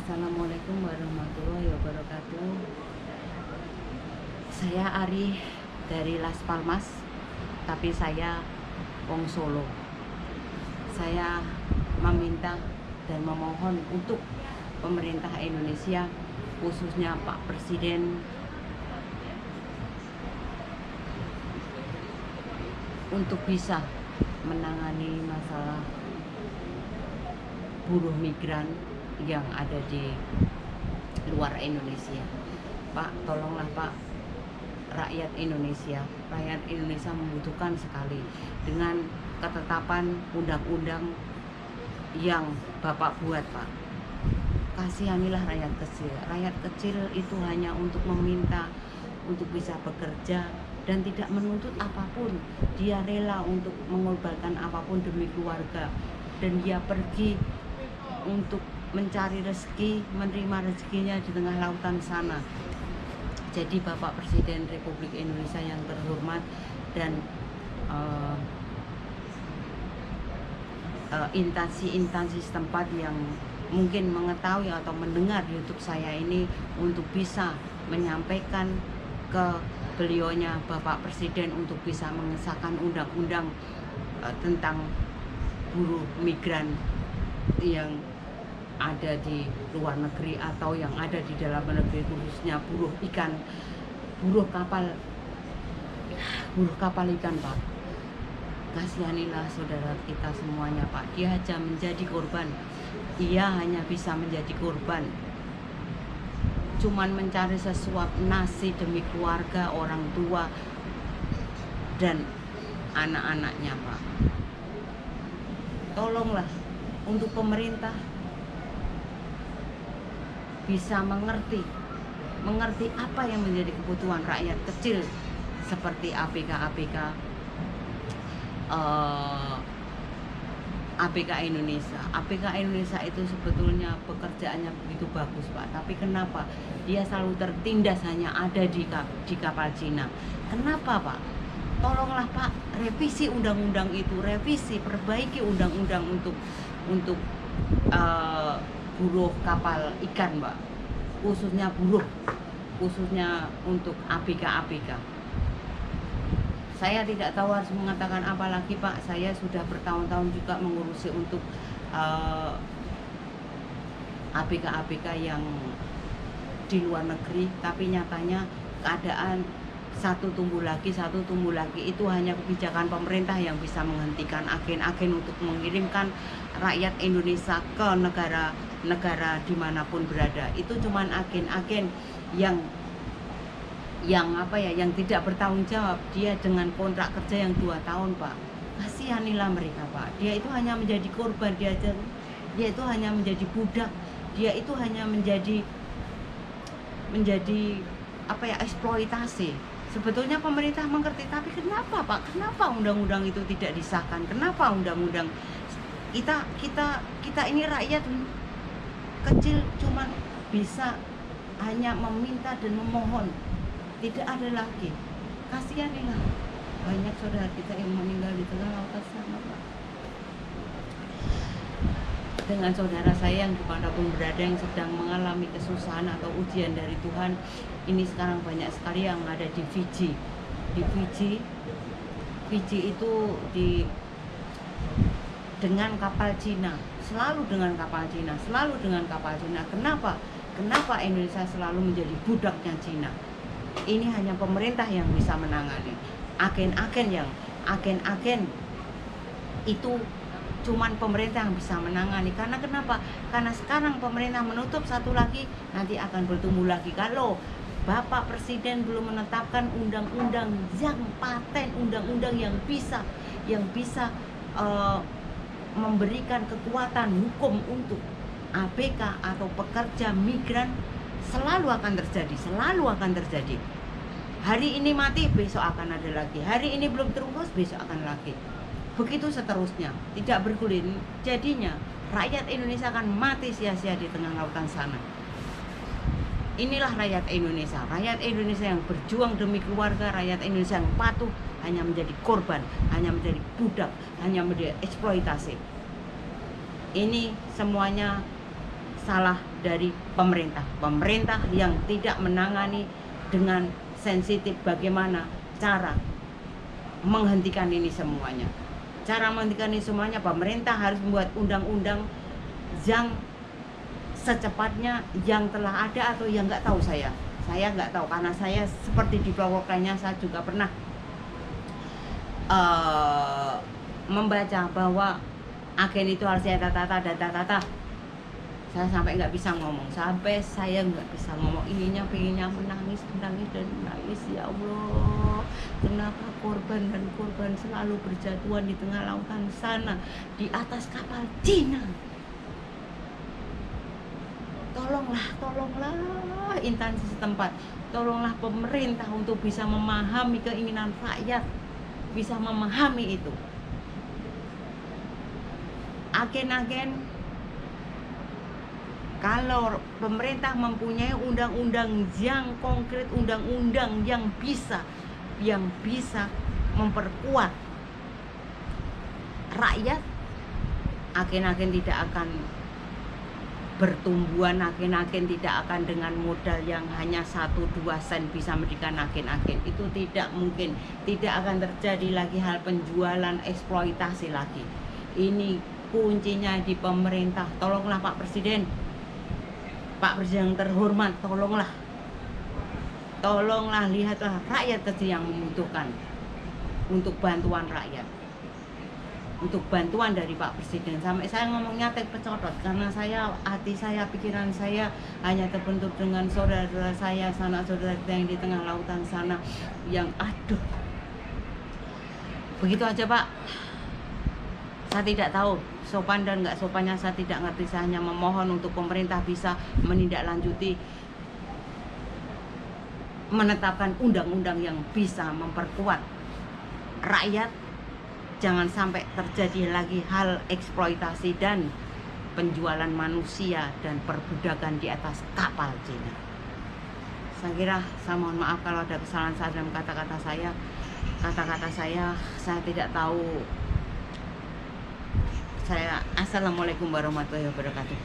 Assalamualaikum warahmatullahi wabarakatuh. Saya Ari dari Las Palmas, tapi saya wong Solo. Saya meminta dan memohon untuk pemerintah Indonesia, khususnya Pak Presiden, untuk bisa menangani masalah buruh migran yang ada di luar Indonesia. Pak, tolonglah Pak, rakyat Indonesia membutuhkan sekali dengan ketetapan undang-undang yang Bapak buat, Pak. Kasihanilah rakyat kecil. Rakyat kecil itu hanya untuk meminta untuk bisa bekerja dan tidak menuntut apapun. Dia rela untuk mengorbankan apapun demi keluarga, dan dia pergi untuk mencari rezeki, menerima rezekinya di tengah lautan sana. Jadi Bapak Presiden Republik Indonesia yang terhormat dan instansi-instansi setempat yang mungkin mengetahui atau mendengar YouTube saya ini, untuk bisa menyampaikan ke beliaunya Bapak Presiden untuk bisa mengesahkan undang-undang tentang buruh migran yang ada di luar negeri atau yang ada di dalam negeri, khususnya buruh ikan, buruh kapal ikan, Pak. Kasihanilah saudara kita semuanya, Pak. Dia hanya menjadi korban. Ia hanya bisa menjadi korban, cuman mencari sesuap nasi demi keluarga, orang tua dan anak-anaknya, Pak. Tolonglah untuk pemerintah bisa mengerti apa yang menjadi kebutuhan rakyat kecil seperti ABK Indonesia. ABK Indonesia itu sebetulnya pekerjaannya begitu bagus, Pak. Tapi kenapa dia selalu tertindas hanya ada di kapal Cina? Kenapa, Pak? Tolonglah, Pak, revisi undang-undang itu, perbaiki undang-undang untuk buruh kapal ikan, Pak. Khususnya untuk ABK. Saya tidak tahu harus mengatakan apa lagi, Pak. Saya sudah bertahun-tahun juga mengurusi untuk ABK yang di luar negeri, tapi nyatanya keadaan satu tumbuh lagi itu hanya kebijakan pemerintah yang bisa menghentikan agen-agen untuk mengirimkan rakyat Indonesia ke negara dimanapun berada. Itu cuman agen-agen yang tidak bertanggung jawab. Dia dengan kontrak kerja yang 2 tahun, Pak. Kasihanilah mereka, Pak. Dia itu hanya menjadi korban, dia itu hanya menjadi budak, dia itu hanya menjadi eksploitasi. Sebetulnya pemerintah mengerti, tapi kenapa, Pak? Kenapa undang-undang itu tidak disahkan? Kenapa undang-undang kita ini rakyat kecil cuma bisa hanya meminta dan memohon, tidak ada lagi. Kasihanilah banyak saudara kita yang meninggal di tengah lautan sana, Pak. Dengan saudara saya yang dimanapun berada yang sedang mengalami kesusahan atau ujian dari Tuhan, ini sekarang banyak sekali yang ada di Fiji. Fiji itu dengan kapal Cina, selalu dengan kapal Cina. Kenapa Indonesia selalu menjadi budaknya Cina? Ini hanya pemerintah yang bisa menangani. Agen-agen itu cuman pemerintah yang bisa menangani. Karena kenapa? Karena sekarang pemerintah menutup satu lagi, nanti akan bertumbuh lagi. Kalau Bapak Presiden belum menetapkan undang-undang yang paten, undang-undang yang bisa memberikan kekuatan hukum untuk ABK atau pekerja migran, selalu akan terjadi. Hari ini mati, besok akan ada lagi. Hari ini belum terurus, besok akan lagi. Begitu seterusnya, tidak bergulir. Jadinya rakyat Indonesia akan mati sia-sia di tengah lautan sana. Inilah rakyat Indonesia yang berjuang demi keluarga, rakyat Indonesia yang patuh, hanya menjadi korban, hanya menjadi budak, hanya menjadi eksploitasi. Ini semuanya salah dari pemerintah yang tidak menangani dengan sensitif bagaimana cara menghentikan ini semuanya. Cara menghentikan ini semuanya, pemerintah harus membuat undang-undang yang secepatnya, yang telah ada atau yang nggak tahu saya nggak tahu, karena saya seperti di pokoknya saya juga pernah membaca bahwa agen itu harus ada data. Saya sampai nggak bisa ngomong, ininya pengennya menangis. Ya Allah, kenapa korban selalu berjatuhan di tengah lautan sana, di atas kapal Cina? Tolonglah instansi setempat, tolonglah pemerintah untuk bisa memahami keinginan rakyat, bisa memahami itu. Agen-agen, kalau pemerintah mempunyai undang-undang yang konkret, undang-undang yang bisa memperkuat rakyat, agen-agen tidak akan bertumbuhan, agen-agen tidak akan dengan modal yang hanya 1-2 sen bisa mendirikan agen-agen. Itu tidak mungkin, tidak akan terjadi lagi hal penjualan eksploitasi lagi. Ini kuncinya di pemerintah. Tolonglah Pak Presiden yang terhormat, tolonglah lihatlah rakyat kecil yang membutuhkan untuk bantuan rakyat, untuk bantuan dari Pak Presiden. Sampai saya ngomongnya pecodot karena hati saya, pikiran saya hanya terbentuk dengan saudara saya, sanak saudara kita yang di tengah lautan sana, yang aduh. Begitu aja Pak. Saya tidak tahu sopan dan nggak sopannya, saya tidak ngerti. Saya hanya memohon untuk pemerintah bisa menindaklanjuti, menetapkan undang-undang yang bisa memperkuat rakyat. Jangan sampai terjadi lagi hal eksploitasi dan penjualan manusia dan perbudakan di atas kapal Cina. Saya mohon maaf kalau ada kesalahan saya dalam kata-kata saya tidak tahu. Assalamualaikum warahmatullahi wabarakatuh.